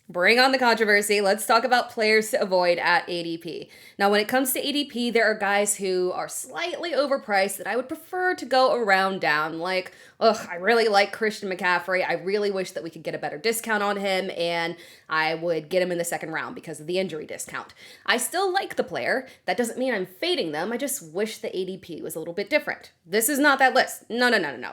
Bring on the controversy. Let's talk about players to avoid at ADP. Now, when it comes to ADP, there are guys who are slightly overpriced that I would prefer to go around down. Like, I really like Christian McCaffrey. I really wish that we could get a better discount on him, and I would get him in the second round because of the injury discount. I still like the player. That doesn't mean I'm fading them. I just wish the ADP was a little bit different. This is not that list. No.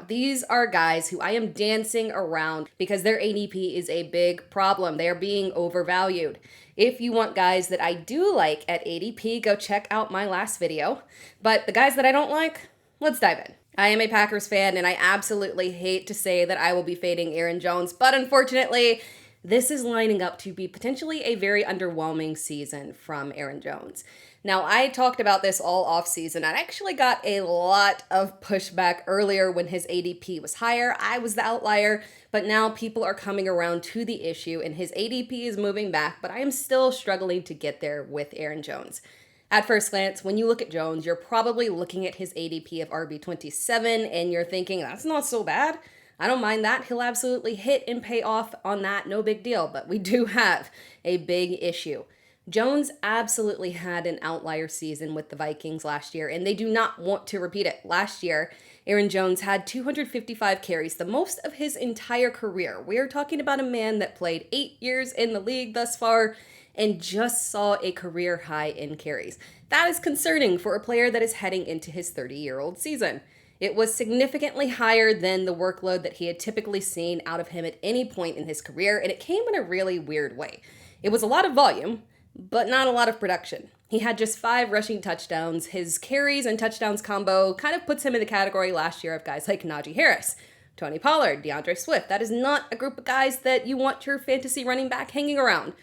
These are guys who I am dancing around because their ADP is a big problem. They are being overvalued. If you want guys that I do like at ADP, go check out my last video. But the guys that I don't like, let's dive in. I am a Packers fan, and I absolutely hate to say that I will be fading Aaron Jones, but unfortunately, this is lining up to be potentially a very underwhelming season from Aaron Jones. Now, I talked about this all offseason. I actually got a lot of pushback earlier when his ADP was higher. I was the outlier, but now people are coming around to the issue, and his ADP is moving back, but I am still struggling to get there with Aaron Jones. At first glance, when you look at Jones, you're probably looking at his ADP of RB27 and you're thinking, that's not so bad. I don't mind that. He'll absolutely hit and pay off on that. No big deal. But we do have a big issue. Jones absolutely had an outlier season with the Vikings last year, and they do not want to repeat it. Last year, Aaron Jones had 255 carries, the most of his entire career. We are talking about a man that played 8 years in the league thus far and just saw a career high in carries. That is concerning for a player that is heading into his 30-year-old season. It was significantly higher than the workload that he had typically seen out of him at any point in his career, and it came in a really weird way. It was a lot of volume, but not a lot of production. He had just 5 rushing touchdowns. His carries and touchdowns combo kind of puts him in the category last year of guys like Najee Harris, Tony Pollard, DeAndre Swift. That is not a group of guys that you want your fantasy running back hanging around.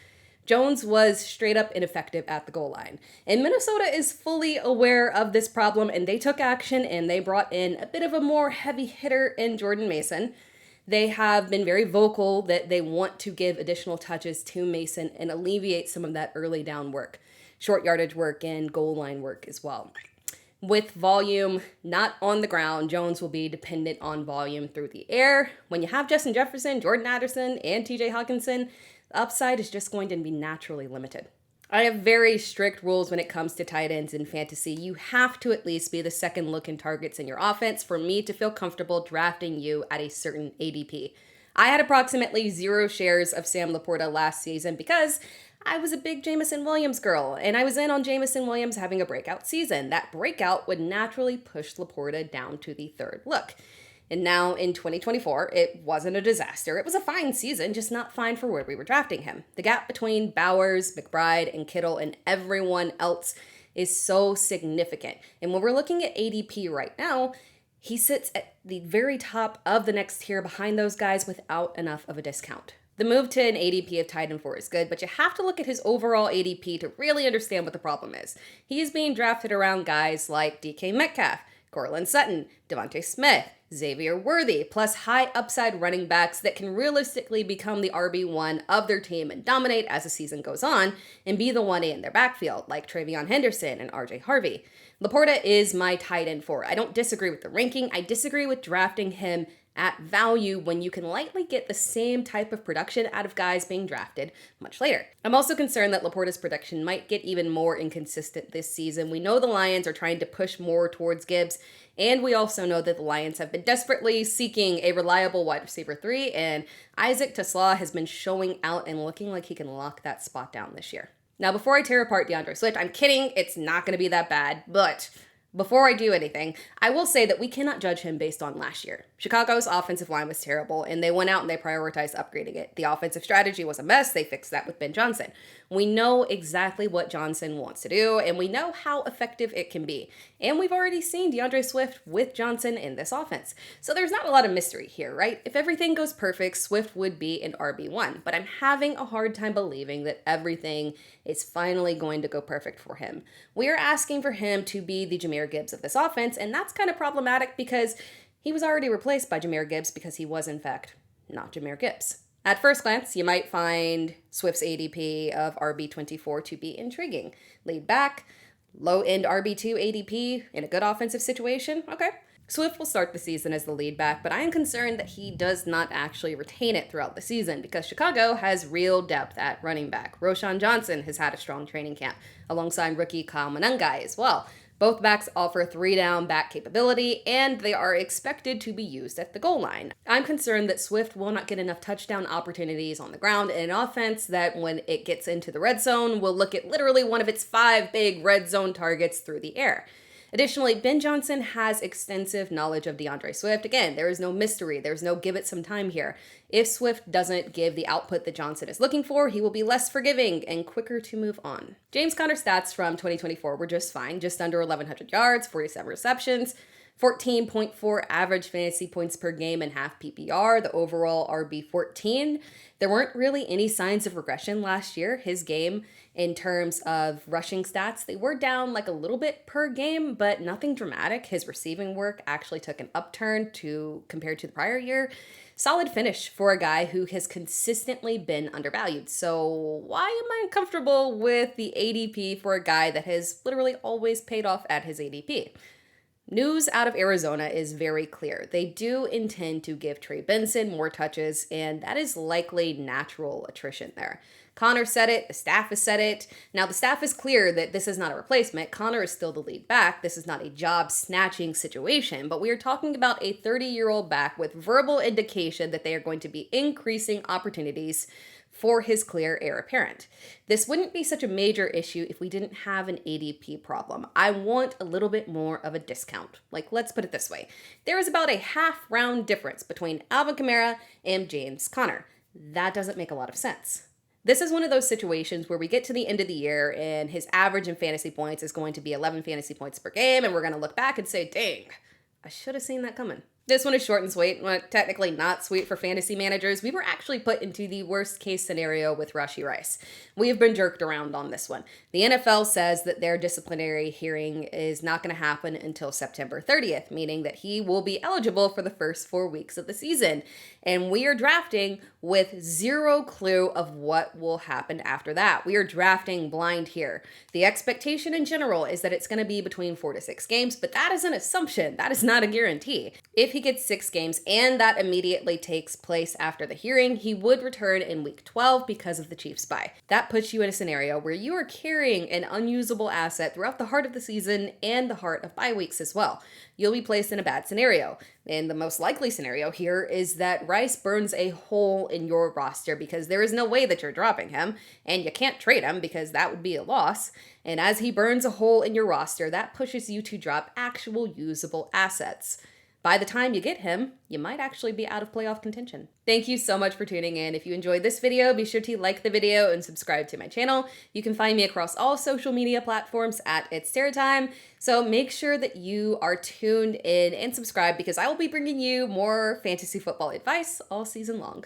Jones was straight up ineffective at the goal line. And Minnesota is fully aware of this problem, and they took action and they brought in a bit of a more heavy hitter in Jordan Mason. They have been very vocal that they want to give additional touches to Mason and alleviate some of that early down work, short yardage work, and goal line work as well. With volume not on the ground, Jones will be dependent on volume through the air. When you have Justin Jefferson, Jordan Addison, and TJ Hawkinson, the upside is just going to be naturally limited. I have very strict rules when it comes to tight ends in fantasy. You have to at least be the second look in targets in your offense for me to feel comfortable drafting you at a certain ADP. I had approximately 0 shares of Sam LaPorta last season because I was a big Jameson Williams girl, and I was in on Jameson Williams having a breakout season. That breakout would naturally push LaPorta down to the third look. And now in 2024, it wasn't a disaster. It was a fine season, just not fine for where we were drafting him. The gap between Bowers, McBride, and Kittle and everyone else is so significant. And when we're looking at ADP right now, he sits at the very top of the next tier behind those guys without enough of a discount. The move to an ADP of tight end 4 is good, but you have to look at his overall ADP to really understand what the problem is. He is being drafted around guys like DK Metcalf, Cortland Sutton, Devontae Smith, Xavier Worthy, plus high upside running backs that can realistically become the RB1 of their team and dominate as the season goes on and be the 1A in their backfield, like Travion Henderson and RJ Harvey. LaPorta is my tight end 4. I don't disagree with the ranking. I disagree with drafting him at value when you can likely get the same type of production out of guys being drafted much later. I'm also concerned that LaPorta's production might get even more inconsistent this season. We know the Lions are trying to push more towards Gibbs, and we also know that the Lions have been desperately seeking a reliable wide receiver 3, and Isaac Tesla has been showing out and looking like he can lock that spot down this year. Now, before I tear apart DeAndre Swift, I'm kidding, it's not going to be that bad, but before I do anything, I will say that we cannot judge him based on last year. Chicago's offensive line was terrible, and they went out and they prioritized upgrading it. The offensive strategy was a mess. They fixed that with Ben Johnson. We know exactly what Johnson wants to do, and we know how effective it can be. And we've already seen DeAndre Swift with Johnson in this offense. So there's not a lot of mystery here, right? If everything goes perfect, Swift would be an RB1. But I'm having a hard time believing that everything is finally going to go perfect for him. We are asking for him to be the Jahmyr Gibbs of this offense, and that's kind of problematic because he was already replaced by Jahmyr Gibbs because he was, in fact, not Jahmyr Gibbs. At first glance, you might find Swift's ADP of RB24 to be intriguing. Lead back, low-end RB2 ADP in a good offensive situation, okay. Swift will start the season as the lead back, but I am concerned that he does not actually retain it throughout the season because Chicago has real depth at running back. Roschon Johnson has had a strong training camp, alongside rookie Kyle Monangai as well. Both backs offer 3-down back capability, and they are expected to be used at the goal line. I'm concerned that Swift will not get enough touchdown opportunities on the ground in an offense that, when it gets into the red zone, will look at literally one of its 5 big red zone targets through the air. Additionally, Ben Johnson has extensive knowledge of DeAndre Swift. Again, there is no mystery. There's no give it some time here. If Swift doesn't give the output that Johnson is looking for, he will be less forgiving and quicker to move on. James Conner's stats from 2024 were just fine, just under 1,100 yards, 47 receptions, 14.4 average fantasy points per game and half PPR, the overall RB 14. There weren't really any signs of regression last year. His game, in terms of rushing stats, they were down like a little bit per game, but nothing dramatic. His receiving work actually took an upturn compared to the prior year. Solid finish for a guy who has consistently been undervalued. So why am I uncomfortable with the ADP for a guy that has literally always paid off at his ADP? News out of Arizona is very clear. They do intend to give Trey Benson more touches, and that is likely natural attrition there. Conner said it, the staff has said it. Now, the staff is clear that this is not a replacement. Conner is still the lead back. This is not a job-snatching situation, but we are talking about a 30-year-old back with verbal indication that they are going to be increasing opportunities for his clear heir apparent. This wouldn't be such a major issue if we didn't have an ADP problem. I want a little bit more of a discount. Like, let's put it this way. There is about a half-round difference between Alvin Kamara and James Conner. That doesn't make a lot of sense. This is one of those situations where we get to the end of the year and his average in fantasy points is going to be 11 fantasy points per game, and we're going to look back and say, dang, I should have seen that coming. This one is short and sweet. Well, technically not sweet for fantasy managers. We were actually put into the worst case scenario with Rashee Rice. We have been jerked around on this one. The NFL says that their disciplinary hearing is not going to happen until September 30th, meaning that he will be eligible for the first 4 weeks of the season. And we are drafting with zero clue of what will happen after that. We are drafting blind here. The expectation in general is that it's going to be between 4 to 6 games, but that is an assumption. That is not a guarantee. If he gets 6 games and that immediately takes place after the hearing, he would return in week 12 because of the Chiefs' bye. That puts you in a scenario where you are carrying an unusable asset throughout the heart of the season and the heart of bye weeks as well. You'll be placed in a bad scenario. And the most likely scenario here is that Rice burns a hole in your roster because there is no way that you're dropping him, and you can't trade him because that would be a loss. And as he burns a hole in your roster, that pushes you to drop actual usable assets. By the time you get him, you might actually be out of playoff contention. Thank you so much for tuning in. If you enjoyed this video, be sure to like the video and subscribe to my channel. You can find me across all social media platforms at It's Sarah Time. So make sure that you are tuned in and subscribe because I will be bringing you more fantasy football advice all season long.